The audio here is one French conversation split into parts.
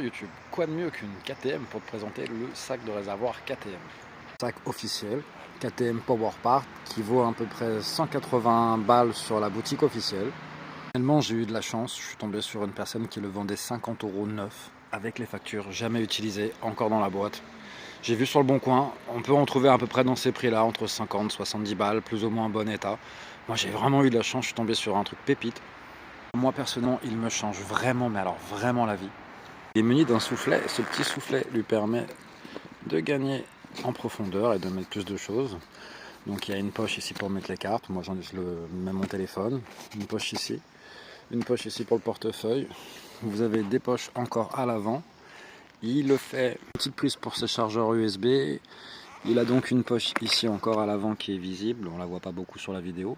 YouTube. Quoi de mieux qu'une KTM pour te présenter le sac de réservoir KTM. Sac officiel, KTM Power Part, qui vaut à peu près 180 balles sur la boutique officielle. Finalement, j'ai eu de la chance, je suis tombé sur une personne qui le vendait 50 € neuf, avec les factures, jamais utilisées, encore dans la boîte. J'ai vu sur le bon coin, on peut en trouver à peu près dans ces prix-là, entre 50 et 70 balles, plus ou moins en bon état. Moi, j'ai vraiment eu de la chance, je suis tombé sur un truc pépite. Moi, personnellement, il me change vraiment, mais alors vraiment la vie. Il est muni d'un soufflet, et ce petit soufflet lui permet de gagner en profondeur et de mettre plus de choses. Donc il y a une poche ici pour mettre les cartes, moi j'en mets mon téléphone, une poche ici pour le portefeuille. Vous avez des poches encore à l'avant. Il le fait, une petite prise pour ses chargeurs USB. Il a donc une poche ici encore à l'avant qui est visible, on la voit pas beaucoup sur la vidéo.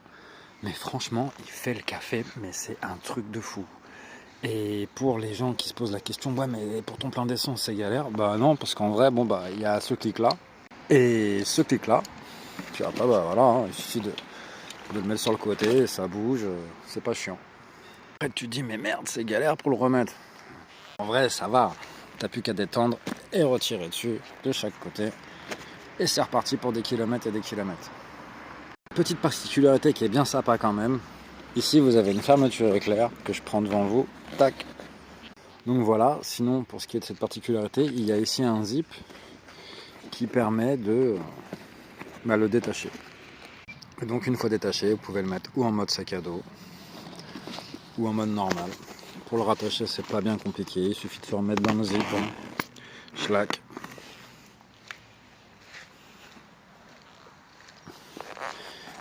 Mais franchement, il fait le café, mais c'est un truc de fou. Et pour les gens qui se posent la question, ouais mais pour ton plein d'essence c'est galère, bah non, parce qu'en vrai, bon bah il y a ce clic là, et ce clic là, tu vois pas, bah voilà, hein, il suffit de le mettre sur le côté, ça bouge, c'est pas chiant. Après tu te dis mais merde c'est galère pour le remettre. En vrai ça va, t'as plus qu'à détendre et retirer dessus de chaque côté, et c'est reparti pour des kilomètres et des kilomètres. Petite particularité qui est bien sympa quand même, ici vous avez une fermeture éclair que je prends devant vous, tac. Donc voilà, sinon pour ce qui est de cette particularité, il y a ici un zip qui permet de le détacher. Et donc une fois détaché, vous pouvez le mettre ou en mode sac à dos ou en mode normal. Pour le rattacher, c'est pas bien compliqué, il suffit de se remettre dans le zip, schlac.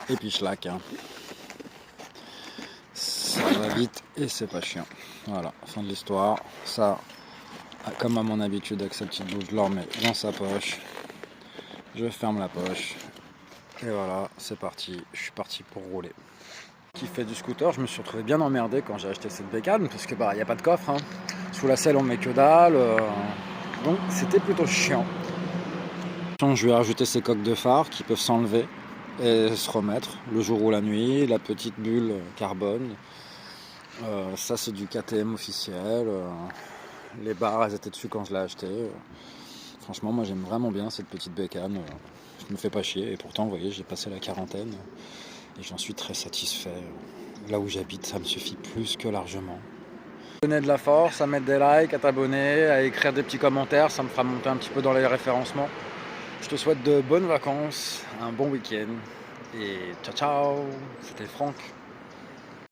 Et puis schlac, hein. Ça va vite et c'est pas chiant. Voilà, fin de l'histoire. Ça, comme à mon habitude avec sa petite bouche, je le remets dans sa poche. Je ferme la poche. Et voilà, c'est parti. Je suis parti pour rouler. Qui fait du scooter, je me suis retrouvé bien emmerdé quand j'ai acheté cette bécane parce que bah il n'y a pas de coffre, hein. Sous la selle on met que dalle, donc c'était plutôt chiant. Je lui ai rajouté ces coques de phare qui peuvent s'enlever et se remettre le jour ou la nuit, la petite bulle carbone. Ça c'est du KTM officiel. Les barres elles étaient dessus quand je l'ai acheté. Franchement moi j'aime vraiment bien cette petite bécane. Je me fais pas chier et pourtant vous voyez j'ai passé la quarantaine et j'en suis très satisfait. Là où j'habite ça me suffit plus que largement. Donner de la force, à mettre des likes, à t'abonner, à écrire des petits commentaires, ça me fera monter un petit peu dans les référencements. Je te souhaite de bonnes vacances, un bon week-end et ciao ciao, c'était Franck.